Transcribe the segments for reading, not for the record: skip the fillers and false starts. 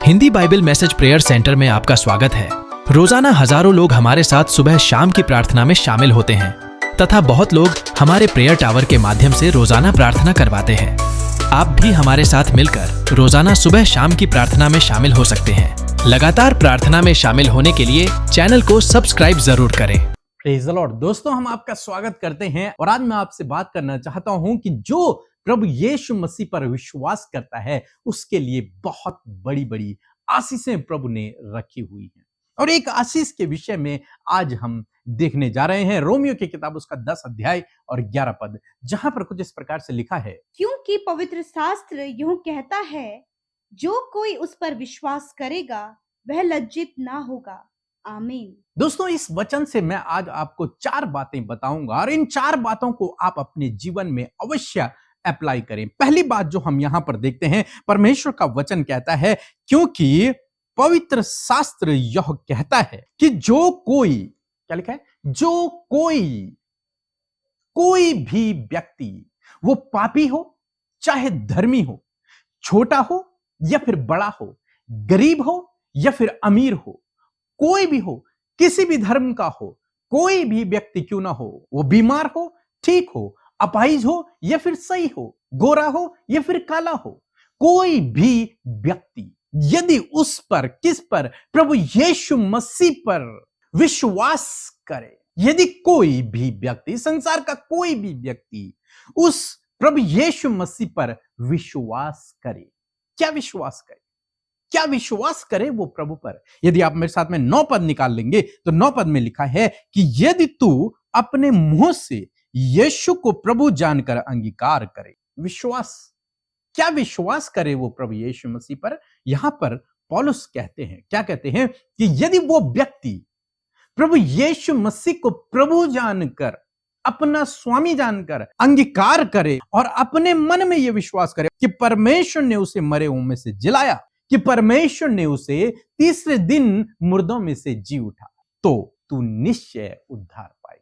Hindi Bible message prayer centre में आपका स्वागत है। रोजाना हजारों लोग हमारे साथ सुबह शाम की प्रार्थना में शामिल होते हैं तथा बहुत लोग हमारे प्रेयर टावर के माध्यम से रोजाना प्रार्थना करवाते हैं। आप भी हमारे साथ मिलकर रोजाना सुबह शाम की प्रार्थना में शामिल हो सकते हैं। लगातार प्रार्थना में शामिल होने के लिए चैनल को सब्सक्राइब जरूर करें। Praise the Lord. दोस्तों, हम आपका स्वागत करते हैं और आज मैं आपसे बात करना चाहता हूं कि जो प्रभु यीशु मसीह पर विश्वास करता है उसके लिए बहुत बड़ी बड़ी आशीषें प्रभु ने रखी हुई हैं। और एक आशीष के विषय में आज हम देखने जा रहे हैं रोमियो की किताब उसका 10 अध्याय और 11 पद, जहां पर कुछ इस प्रकार से लिखा है, क्योंकि पवित्र शास्त्र यूं कहता है, जो कोई उस पर विश्वास करेगा वह लज्जित ना होगा। आमीन। दोस्तों, इस वचन से मैं आज आपको 4 बातें बताऊंगा और इन 4 बातों को आप अपने जीवन में अवश्य अप्लाई करें। पहली बात जो हम यहां पर देखते हैं, परमेश्वर का वचन कहता है, क्योंकि पवित्र शास्त्र यह कहता है कि जो कोई, क्या लिखा है, जो कोई भी व्यक्ति, वो पापी हो चाहे धर्मी हो, छोटा हो या फिर बड़ा हो, गरीब हो या फिर अमीर हो, कोई भी हो, किसी भी धर्म का हो, कोई भी व्यक्ति क्यों ना हो, वो बीमार हो, ठीक हो, अपाहिज हो या फिर सही हो, गोरा हो या फिर काला हो, कोई भी व्यक्ति यदि उस पर, किस पर, प्रभु यीशु मसीह पर विश्वास करे, यदि कोई भी व्यक्ति, संसार का कोई भी व्यक्ति उस प्रभु यीशु मसीह पर विश्वास करे, क्या विश्वास करे, क्या विश्वास करे वो प्रभु पर। यदि आप मेरे साथ में 9 पद निकाल लेंगे तो 9 पद में लिखा है कि यदि तू अपने मुंह से यीशु को प्रभु जानकर अंगीकार करे, विश्वास, क्या विश्वास करे वो प्रभु यीशु मसीह पर। यहां पर पौलुस कहते हैं, क्या कहते हैं कि यदि वो व्यक्ति प्रभु यीशु मसीह को प्रभु जानकर, अपना स्वामी जानकर अंगीकार करे और अपने मन में यह विश्वास करे कि परमेश्वर ने उसे मरे हुओं में से जिलाया, कि परमेश्वर ने उसे तीसरे दिन मुर्दों में से जी उठा, तो तू निश्चय उद्धार पाएगा।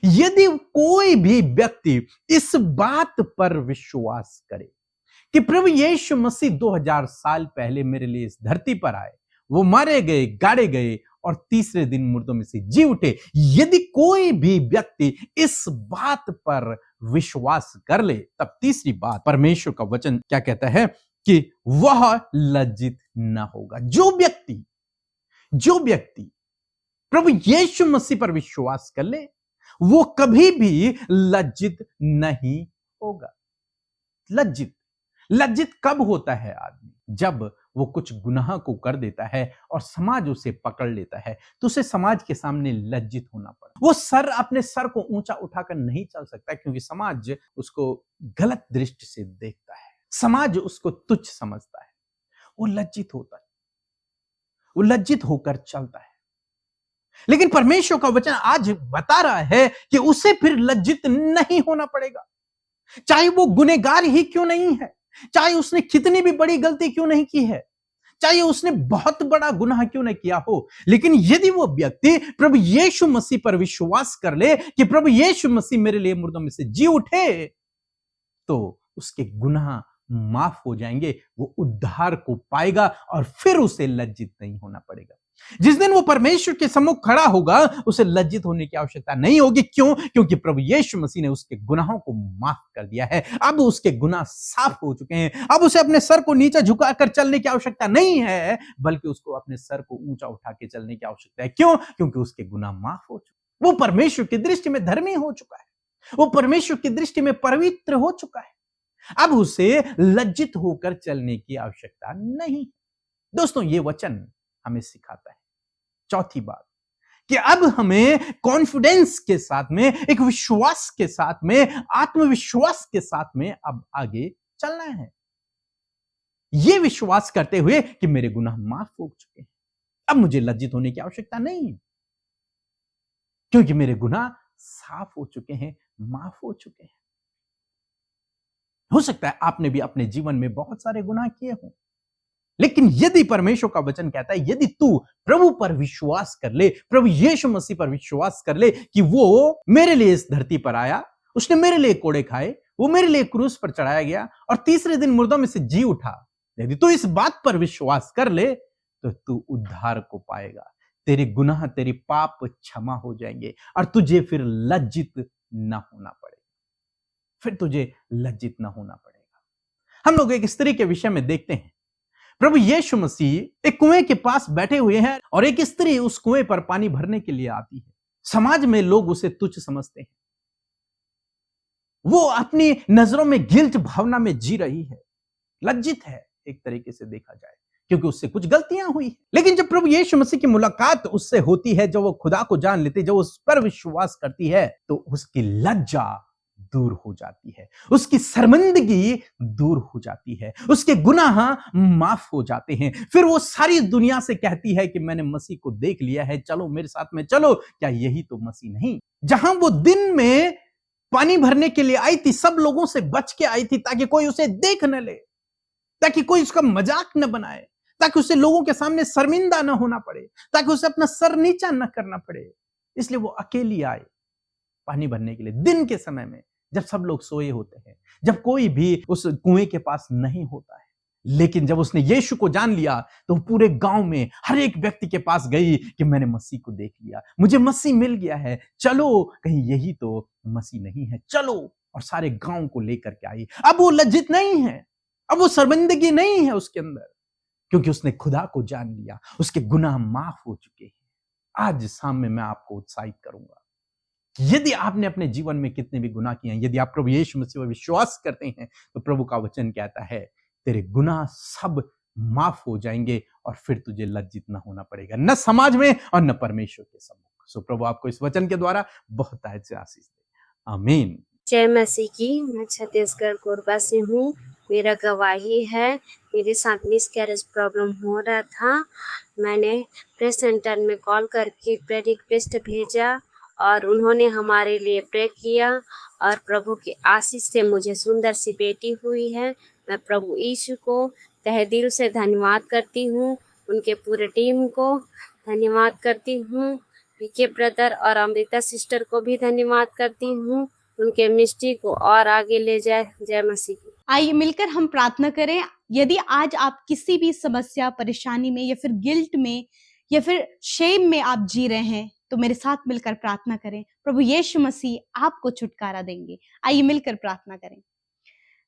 यदि कोई भी व्यक्ति इस बात पर विश्वास करे कि प्रभु यीशु मसीह 2000 साल पहले मेरे लिए इस धरती पर आए, वो मारे गए, गाड़े गए और तीसरे दिन मुर्दों में से जी उठे, यदि कोई भी व्यक्ति इस बात पर विश्वास कर ले, तब तीसरी बात, परमेश्वर का वचन क्या कहता है कि वह लज्जित न होगा। जो व्यक्ति प्रभु यीशु मसीह पर विश्वास कर ले, वो कभी भी लज्जित नहीं होगा। लज्जित कब होता है आदमी? जब वो कुछ गुनाह को कर देता है और समाज उसे पकड़ लेता है, तो उसे समाज के सामने लज्जित होना पड़ता है। वो अपने सर को ऊंचा उठाकर नहीं चल सकता, क्योंकि समाज उसको गलत दृष्टि से देखता है, समाज उसको तुच्छ समझता है। वो लज्जित होता है, वो लज्जित होकर चलता है। लेकिन परमेश्वर का वचन आज बता रहा है कि उसे फिर लज्जित नहीं होना पड़ेगा, चाहे वो गुनहगार ही क्यों नहीं है, चाहे उसने कितनी भी बड़ी गलती क्यों नहीं की है, चाहे उसने बहुत बड़ा गुनाह क्यों नहीं किया हो। लेकिन यदि वो व्यक्ति प्रभु यीशु मसीह पर विश्वास कर ले कि प्रभु यीशु मसीह मेरे लिए मुर्दों में से जी उठे, तो उसके गुनाह माफ हो जाएंगे, वो उद्धार को पाएगा और फिर उसे लज्जित नहीं होना पड़ेगा। जिस दिन वो परमेश्वर के सम्मुख खड़ा होगा, उसे लज्जित होने की आवश्यकता नहीं होगी। क्यों? क्योंकि प्रभु यीशु मसीह ने उसके गुनाहों को माफ कर दिया है। अब उसके गुनाह साफ हो चुके हैं। अब उसे अपने सर को नीचे झुकाकर चलने की आवश्यकता नहीं है, बल्कि उसको अपने सर को ऊंचा उठा के चलने की आवश्यकता है। क्यों? क्योंकि उसके गुनाह माफ हो चुके, वो परमेश्वर की दृष्टि में धर्मी हो चुका है, वो परमेश्वर की दृष्टि में पवित्र हो चुका है। अब उसे लज्जित होकर चलने की आवश्यकता नहीं। दोस्तों, ये वचन हमें सिखाता है चौथी बात, कि अब हमें कॉन्फिडेंस के साथ में, एक विश्वास के साथ में, आत्मविश्वास के साथ में अब आगे चलना है, यह विश्वास करते हुए कि मेरे गुनाह माफ हो चुके हैं, अब मुझे लज्जित होने की आवश्यकता नहीं, क्योंकि मेरे गुनाह साफ हो चुके हैं, माफ हो चुके हैं। हो सकता है आपने भी अपने जीवन में बहुत सारे गुनाह किए हों, लेकिन यदि परमेश्वर का वचन कहता है, यदि तू प्रभु पर विश्वास कर ले, प्रभु यीशु मसीह पर विश्वास कर ले कि वो मेरे लिए इस धरती पर आया, उसने मेरे लिए कोड़े खाए, वो मेरे लिए क्रूस पर चढ़ाया गया और तीसरे दिन मुर्दों में से जी उठा, यदि तू इस बात पर विश्वास कर ले तो तू उद्धार को पाएगा, तेरे गुनाह तेरे पाप क्षमा हो जाएंगे और तुझे फिर लज्जित न होना पड़ेगा, फिर तुझे लज्जित न होना पड़ेगा। हम लोग एक स्त्री के विषय में देखते हैं, प्रभु यीशु मसीह एक कुएं के पास बैठे हुए हैं और एक स्त्री उस कुएं पर पानी भरने के लिए आती है। समाज में लोग उसे तुच्छ समझते हैं, वो अपनी नजरों में गिल्ट भावना में जी रही है, लज्जित है एक तरीके से देखा जाए, क्योंकि उससे कुछ गलतियां हुई है। लेकिन जब प्रभु यीशु मसीह की मुलाकात उससे होती है, जब वो खुदा को जान लेती है, जब उस पर विश्वास करती है, तो उसकी लज्जा दूर हो जाती है, उसकी शर्मिंदगी दूर हो जाती है, उसके गुनाह माफ हो जाते हैं। फिर वो सारी दुनिया से कहती है कि मैंने मसीह को देख लिया है, चलो मेरे साथ में चलो। क्या यही तो मसीह नहीं? जहां वो दिन में पानी भरने के लिए आई थी, सब लोगों से बच के आई थी ताकि कोई उसे देख न ले, ताकि कोई उसका मजाक न बनाए, ताकि उसे लोगों के सामने शर्मिंदा न होना पड़े, ताकि उसे अपना सर नीचा न करना पड़े। इसलिए वो अकेली आए पानी भरने के लिए, दिन के समय में, जब सब लोग सोए होते हैं, जब कोई भी उस कुएं के पास नहीं होता है। लेकिन जब उसने यीशु को जान लिया तो पूरे गांव में हर एक व्यक्ति के पास गई कि मैंने मसीह को देख लिया, मुझे मसीह मिल गया है, चलो कहीं यही तो मसीह नहीं है, चलो। और सारे गांव को लेकर के आई। अब वो लज्जित नहीं है, अब वो शर्मिंदगी नहीं है उसके अंदर, क्योंकि उसने खुदा को जान लिया, उसके गुनाह माफ हो चुके हैं। आज शाम में मैं आपको उत्साहित करूंगा, यदि आपने अपने जीवन में कितने भी गुनाह किए हैं, यदि आप प्रभु यीशु मसीह पर विश्वास करते हैं, तो प्रभु का वचन कहता है तेरे गुनाह सब माफ हो जाएंगे और फिर तुझे लज्जित न होना पड़ेगा, न समाज में और न परमेश्वर के सम्मुख। सो प्रभु आपको इस वचन के द्वारा बहुत से आशीष दे। आमीन। जय मसीह की। मैं छत्तीसगढ़ कोरबा से हूँ। मेरा गवाही है, मेरे साथ मिसकैरेज प्रॉब्लम हो रहा था। मैंने प्रेस सेंटर में कॉल करके प्रेयर रिक्वेस्ट भेजा और उन्होंने हमारे लिए प्रे किया और प्रभु की आशीष से मुझे सुंदर सी बेटी हुई है। मैं प्रभु यीशु को तहे दिल से धन्यवाद करती हूँ, उनके पूरे टीम को धन्यवाद करती हूँ, पीके ब्रदर और अमृता सिस्टर को भी धन्यवाद करती हूँ, उनके मिस्ट्री को और आगे ले जाए। जय मसीह की। आइए मिलकर हम प्रार्थना करें। यदि आज आप किसी भी समस्या, परेशानी में या फिर गिल्ट में या फिर शेम में आप जी रहे हैं, तो मेरे साथ मिलकर प्रार्थना करें। प्रभु यीशु मसीह आपको छुटकारा देंगे। आइए मिलकर प्रार्थना करें।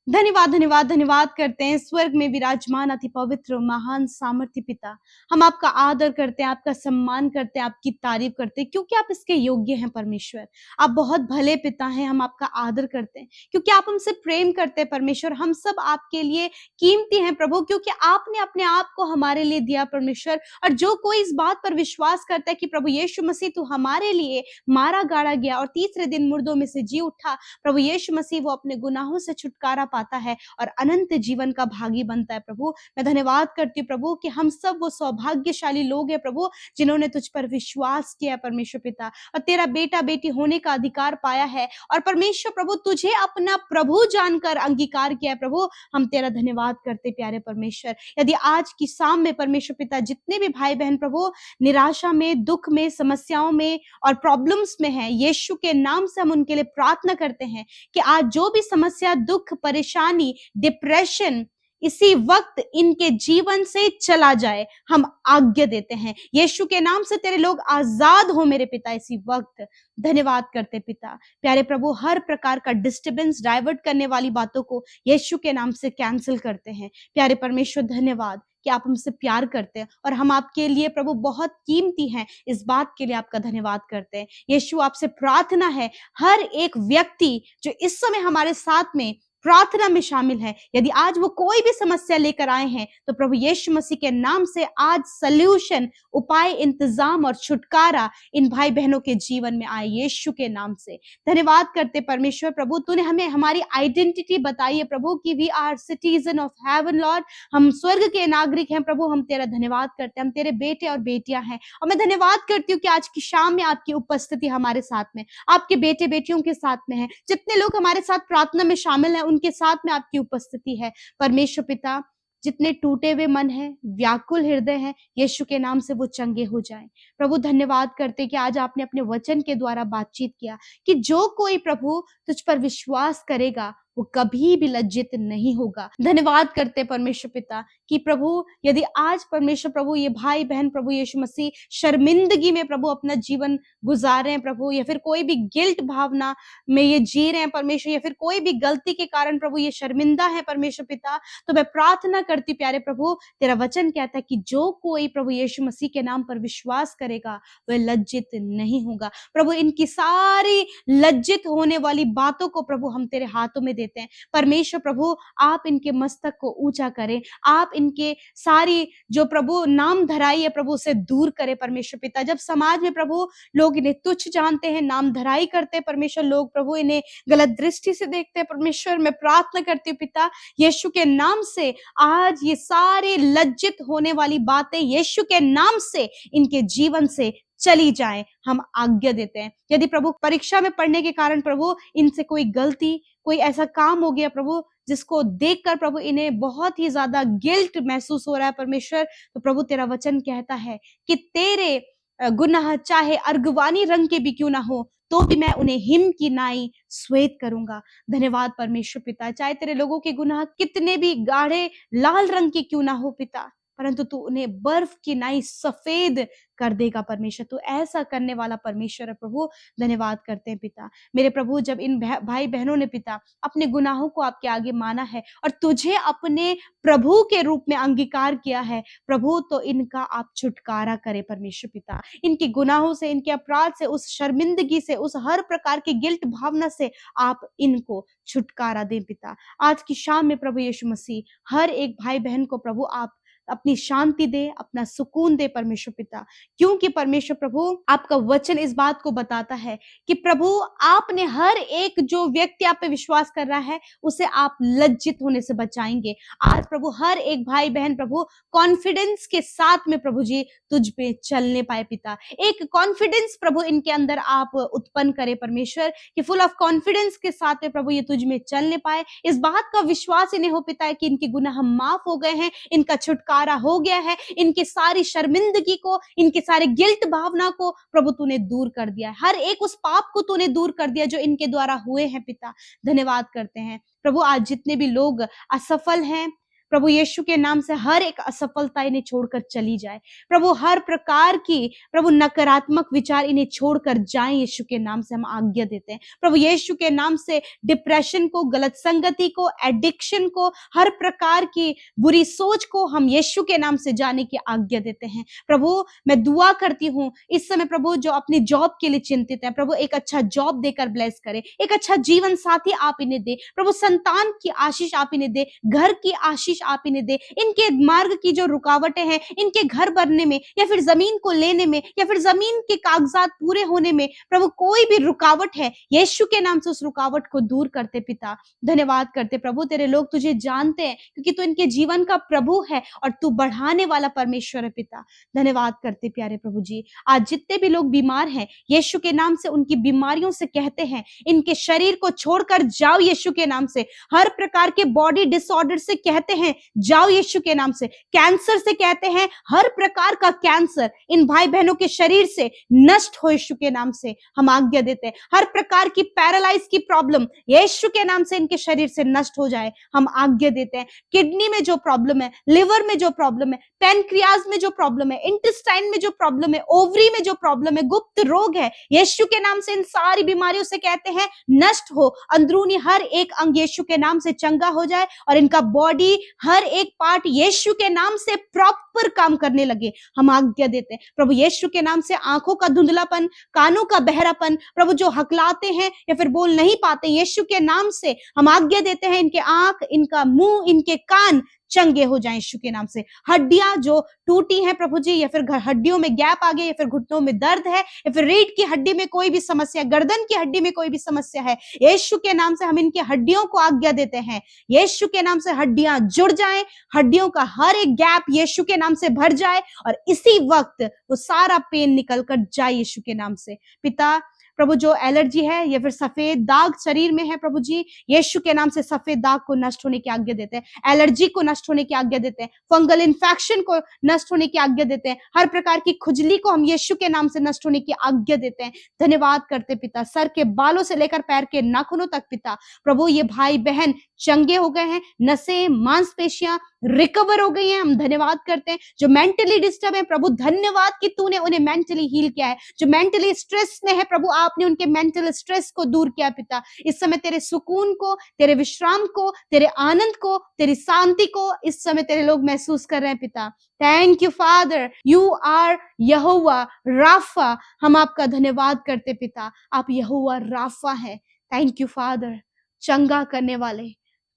धन्यवाद धन्यवाद धन्यवाद करते हैं स्वर्ग में विराजमान अति पवित्र महान सामर्थ्य पिता। हम आपका आदर करते हैं, आपका सम्मान करते हैं, आपकी तारीफ करते हैं, क्योंकि आप इसके योग्य हैं परमेश्वर। आप बहुत भले पिता हैं। हम आपका आदर करते हैं क्योंकि आप हमसे प्रेम करते हैं परमेश्वर। हम सब आपके लिए कीमती हैं प्रभु, क्योंकि आपने अपने आप को हमारे लिए दिया परमेश्वर। और जो कोई इस बात पर विश्वास करता है कि प्रभु यीशु मसीह तू हमारे लिए मारा गाड़ा गया और तीसरे दिन मुर्दों में से जी उठा, प्रभु यीशु मसीह वो अपने गुनाहों से छुटकारा पाता है और अनंत जीवन का भागी बनता है प्रभु। मैं धन्यवाद करती हूँ प्रभु कि हम सब वो सौभाग्यशाली लोग हैं प्रभु, जिन्होंने तुझ पर विश्वास किया परमेश्वर पिता, और तेरा बेटा बेटी होने का अधिकार पाया है। और परमेश्वर प्रभु तुझे अपना प्रभु जानकर अंगीकार किया है प्रभु। हम तेरा धन्यवाद करते प्यारे परमेश्वर। यदि आज की शाम में परमेश्वर पिता जितने भी भाई बहन प्रभु निराशा में, दुख में, समस्याओं में और प्रॉब्लम्स में हैं, यीशु के नाम से हम उनके लिए प्रार्थना करते हैं कि आज जो भी समस्या, दुख, परेशानी, डिप्रेशन इसी वक्त इनके जीवन से चला जाए, हम आज्ञा देते हैं यीशु के नाम से। तेरे लोग आजाद हो मेरे पिता इसी वक्त। धन्यवाद करते पिता प्यारे प्रभु। हर प्रकार का डिस्टर्बेंस, डाइवर्ट करने वाली बातों को यीशु के नाम से कैंसिल करते हैं प्यारे परमेश्वर। धन्यवाद कि आप हमसे प्यार करते हैं और हम आपके लिए प्रभु बहुत कीमती हैं। इस बात के लिए आपका धन्यवाद करते हैं यीशु। आपसे प्रार्थना है हर एक व्यक्ति जो इस समय हमारे साथ में प्रार्थना में शामिल है, यदि आज वो कोई भी समस्या लेकर आए हैं, तो प्रभु यीशु मसीह के नाम से आज सल्यूशन, उपाय, इंतजाम और छुटकारा इन भाई बहनों के जीवन में आए यीशु के नाम से। धन्यवाद करते परमेश्वर प्रभु, तूने हमें हमारी आइडेंटिटी बताई है प्रभु कि we are citizen of heaven lord. हम स्वर्ग के नागरिक हैं प्रभु। हम तेरा धन्यवाद करते हैं, हम तेरे बेटे और बेटियां हैं। और मैं धन्यवाद करती हूँ कि आज की शाम में आपकी उपस्थिति हमारे साथ में, आपके बेटे बेटियों के साथ में है। जितने लोग हमारे साथ प्रार्थना में शामिल हैं, उनके साथ में आपकी उपस्थिति है परमेश्वर पिता। जितने टूटे हुए मन है, व्याकुल हृदय है, यीशु के नाम से वो चंगे हो जाएं प्रभु। धन्यवाद करते कि आज आपने अपने वचन के द्वारा बातचीत किया कि जो कोई प्रभु तुझ पर विश्वास करेगा वो कभी भी लज्जित नहीं होगा। धन्यवाद करते परमेश्वर पिता कि प्रभु यदि आज परमेश्वर प्रभु ये भाई बहन प्रभु यीशु मसीह शर्मिंदगी में प्रभु अपना जीवन गुजार रहे हैं प्रभु, या फिर कोई भी गिल्ट भावना में ये जी रहे हैं परमेश्वर, या फिर कोई भी गलती के कारण प्रभु ये शर्मिंदा है परमेश्वर पिता, तो मैं प्रार्थना करती प्यारे प्रभु, तेरा वचन कहता है कि जो कोई प्रभु यीशु मसीह के नाम पर विश्वास करेगा वह लज्जित नहीं होगा। प्रभु इनकी सारी लज्जित होने वाली बातों को प्रभु हम तेरे हाथों में देते हैं परमेश्वर प्रभु, आप इनके मस्तक को ऊंचा करें, आप इनके सारी जो प्रभु नाम धराई है प्रभु उसे दूर करें परमेश्वर पिता। जब समाज में प्रभु लोग इन्हें तुच्छ जानते हैं, नाम धराई करते हैं परमेश्वर, लोग प्रभु इन्हें गलत दृष्टि से देखते हैं परमेश्वर, मैं प्रार्थना करती हूँ पिता यीशु के नाम से आज ये सारे लज्जित होने वाली बातें यीशु के नाम से इनके जीवन से चली जाए, हम आज्ञा देते हैं। यदि प्रभु परीक्षा में पढ़ने के कारण प्रभु इनसे कोई गलती कोई ऐसा काम हो गया प्रभु जिसको देखकर प्रभु इन्हें बहुत ही ज्यादा गिल्ट महसूस हो रहा है परमेश्वर, तो प्रभु तेरा वचन कहता है कि तेरे गुनाह चाहे अर्गवानी रंग के भी क्यों ना हो तो भी मैं उन्हें हिम की नाई श्वेत करूंगा। धन्यवाद परमेश्वर पिता, चाहे तेरे लोगों के गुनाह कितने भी गाढ़े लाल रंग के क्यों ना हो पिता, परंतु तू उन्हें बर्फ की नाई सफेद कर देगा परमेश्वर, तू ऐसा करने वाला परमेश्वर है प्रभु। धन्यवाद करते हैं पिता मेरे प्रभु, जब इन भाई बहनों ने पिता अपने गुनाहों को आपके आगे माना है और तुझे अपने प्रभु के रूप में अंगीकार किया है प्रभु, तो इनका आप छुटकारा करें परमेश्वर पिता, इनके गुनाहों से, इनके अपराध से, उस शर्मिंदगी से, उस हर प्रकार की गिल्ट भावना से आप इनको छुटकारा दें पिता। आज की शाम में प्रभु यीशु मसीह हर एक भाई बहन को प्रभु आप अपनी शांति दे, अपना सुकून दे परमेश्वर पिता, क्योंकि परमेश्वर प्रभु आपका वचन इस बात को बताता है कि प्रभु आपने हर एक जो व्यक्ति आप पे विश्वास कर रहा है उसे आप लज्जित होने से बचाएंगे। आज प्रभु हर एक भाई बहन प्रभु कॉन्फिडेंस के साथ में प्रभु जी तुझ पे चलने पाए पिता, एक कॉन्फिडेंस प्रभु इनके अंदर आप उत्पन्न करे परमेश्वर, कि फुल ऑफ कॉन्फिडेंस के साथ में प्रभु ये तुझ में चलने पाए, इस बात का विश्वास इन्हें हो पिता है कि इनके गुनाह माफ हो गए हैं, इनका छुटकारा हो गया है, इनकी सारी शर्मिंदगी को, इनके सारे गिल्ट भावना को प्रभु तूने दूर कर दिया है, हर एक उस पाप को तूने दूर कर दिया जो इनके द्वारा हुए हैं पिता। धन्यवाद करते हैं प्रभु, आज जितने भी लोग असफल हैं प्रभु यीशु के नाम से हर एक असफलता इन्हें छोड़कर चली जाए प्रभु, हर प्रकार की प्रभु नकारात्मक विचार इन्हें छोड़कर जाएं, यीशु के नाम से हम आज्ञा देते हैं प्रभु, यीशु के नाम से डिप्रेशन को, गलत संगति को, एडिक्शन को, हर प्रकार की बुरी सोच को हम यीशु के नाम से जाने की आज्ञा देते हैं प्रभु। मैं दुआ करती हूँ इस समय प्रभु जो अपनी जॉब के लिए चिंतित है प्रभु, एक अच्छा जॉब देकर ब्लेस करे, एक अच्छा जीवन साथी आप इन्हें दे प्रभु, संतान की आशीष आप इन्हें दे, घर की आशीष आप इन्हें दे, इनके मार्ग की जो रुकावटें हैं इनके घर बनने में या फिर जमीन को लेने में या फिर जमीन के कागजात पूरे होने में प्रभु कोई भी रुकावट है यीशु के नाम से उस रुकावट को दूर करते पिता। धन्यवाद करते प्रभु, तेरे लोग तुझे जानते हैं क्योंकि तू इनके जीवन का प्रभु है और तू बढ़ाने वाला परमेश्वर है पिता। धन्यवाद करते प्यारे प्रभु जी, आज जितने भी लोग बीमार हैं यीशु के नाम से उनकी बीमारियों से कहते हैं इनके शरीर को छोड़कर जाओ यीशु के नाम से, हर प्रकार के बॉडी डिसऑर्डर से कहते हैं जाओ यीशु के नाम से, कैंसर से कहते हैं हर प्रकार का कैंसर इन भाई बहनों के शरीर से नष्ट हो यीशु के नाम से हम आज्ञा देते हैं, हर प्रकार की पैरालाइज की प्रॉब्लम यीशु के नाम से इनके शरीर से नष्ट हो जाए हम आज्ञा देते हैं। किडनी में जो प्रॉब्लम है, लिवर में जो प्रॉब्लम है, पैनक्रियाज में जो प्रॉब्लम है, इंटेस्टाइन में जो प्रॉब्लम है, ओवरी में जो प्रॉब्लम है, गुप्त रोग है, यीशु के नाम से इन सारी बीमारियों से कहते हैं नष्ट हो, अंदरूनी हर एक अंग यीशु के नाम से चंगा हो जाए और इनका बॉडी हर एक पार्ट यीशु के नाम से प्रॉपर काम करने लगे हम आज्ञा देते हैं प्रभु। यीशु के नाम से आंखों का धुंधलापन, कानों का बहरापन प्रभु जो हकलाते हैं या फिर बोल नहीं पाते, यीशु के नाम से हम आज्ञा देते हैं इनके आंख, इनका मुंह, इनके कान चंगे हो जाएं यीशु के नाम से। हड्डियां जो टूटी हैं प्रभु जी, या फिर हड्डियों में गैप आ गया, या फिर घुटनों में दर्द है, या फिर रीढ़ की हड्डी में कोई भी समस्या, गर्दन की हड्डी में कोई भी समस्या है, यीशु के नाम से हम इनकी हड्डियों को आज्ञा देते हैं यीशु के नाम से हड्डियां जुड़ जाएं, हड्डियों का हर एक गैप यीशु के नाम से भर जाए और इसी वक्त वो सारा पेन निकल कर जाए यीशु के नाम से पिता। प्रभु जो एलर्जी है या फिर सफेद दाग शरीर में है, प्रभु जी यीशु के नाम से सफेद दाग को नष्ट होने की आज्ञा देते हैं, एलर्जी को नष्ट होने की आज्ञा देते हैं, फंगल इन्फेक्शन को नष्ट होने की आज्ञा देते हैं, हर प्रकार की खुजली को हम यीशु के नाम से नष्ट होने की आज्ञा देते हैं। धन्यवाद करते पिता, सर के बालों से लेकर पैर के नाखूनों तक पिता, प्रभु ये भाई बहन चंगे हो गए हैं, नसें मांसपेशियां रिकवर हो गई हैं। हम धन्यवाद करते हैं जो मेंटली डिस्टर्ब है, प्रभु धन्यवाद कि तूने उन्हें मेंटली हील किया है। जो मेंटली स्ट्रेस में है प्रभु, आपने उनके मेंटल स्ट्रेस को दूर किया पिता। इस समय तेरे सुकून को, तेरे विश्राम को, तेरे आनंद को, तेरी शांति को इस समय तेरे लोग महसूस कर रहे हैं पिता। Thank you father, you are Jehovah Rapha. हम आपका धन्यवाद करते पिता, आप यहोवा राफा है। थैंक यू फादर, चंगा करने वाले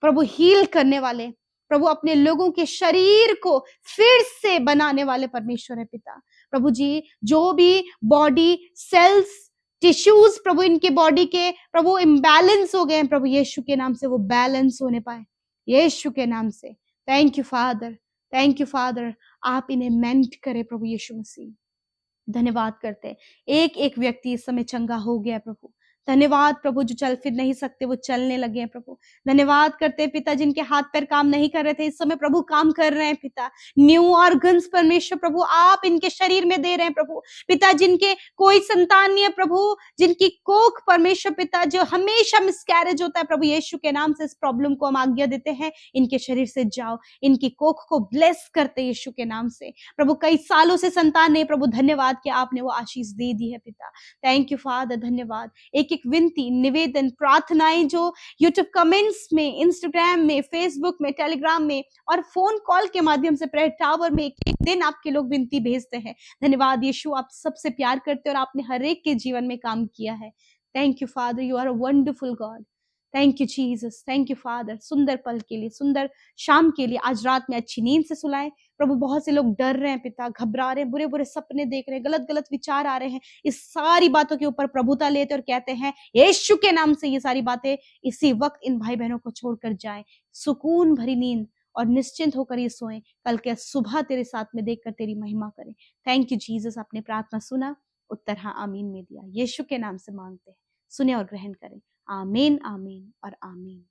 प्रभु, हील करने वाले प्रभु, अपने लोगों के शरीर को फिर से बनाने वाले परमेश्वर है पिता। प्रभु जी जो भी बॉडी सेल्स टिश्यूज प्रभु इनके बॉडी के प्रभु इम्बैलेंस हो गए हैं, प्रभु यीशु के नाम से वो बैलेंस होने पाए, यीशु के नाम से। Thank you father, thank you father, आप इन्हें मेंट करें प्रभु यीशु मसीह। धन्यवाद करते हैं, एक एक व्यक्ति इस समय चंगा हो गया प्रभु। धन्यवाद प्रभु, जो चल फिर नहीं सकते वो चलने लगे हैं प्रभु। धन्यवाद करते हैं पिता, जिनके हाथ पैर काम नहीं कर रहे थे इस समय प्रभु काम कर रहे हैं पिता। न्यू ऑर्गन्स परमेश्वर प्रभु आप इनके शरीर में दे रहे हैं प्रभु। पिता जिनके कोई संतान नहीं है प्रभु, जिनकी कोख परमेश्वर पिता जो हमेशा मिसकैरेज होता है प्रभु, यीशु के नाम से इस प्रॉब्लम को हम आज्ञा देते हैं, इनके शरीर से जाओ, इनकी कोख को ब्लेस करते यीशु के नाम से प्रभु। कई सालों से संतान नहीं प्रभु, धन्यवाद कि आपने वो आशीष दे दी है पिता। थैंक यू फादर, धन्यवाद। एक एक विनती, निवेदन, प्रार्थनाएं जो यूट्यूब कमेंट्स में, इंस्टाग्राम में, फेसबुक में, टेलीग्राम में और फोन कॉल के माध्यम से प्रेयर टावर में एक दिन आपके लोग विनती भेजते हैं। धन्यवाद यीशु, आप सबसे प्यार करते हैं और आपने हर एक के जीवन में काम किया है। Thank you father, you are a wonderful God. Thank you Jesus, thank you father. सुंदर पल के लिए, सुंदर शाम के लिए, आज रात में अच्छी नींद से सुलाएं प्रभु। बहुत से लोग डर रहे हैं पिता, घबरा रहे हैं, बुरे बुरे सपने देख रहे हैं, गलत गलत विचार आ रहे हैं, इस सारी बातों के ऊपर प्रभुता लेते और कहते हैं यीशु के नाम से ये सारी बातें इसी वक्त इन भाई बहनों को छोड़कर जाएं। सुकून भरी नींद और निश्चिंत होकर ये सोएं, कल के सुबह तेरे साथ में देखकर तेरी महिमा करें। थैंक यू जीसस, आपने प्रार्थना सुना, उत्तर हाँ आमीन में दिया। यीशु के नाम से मांगते हैं, सुने और ग्रहण करें। आमीन, आमीन और आमीन।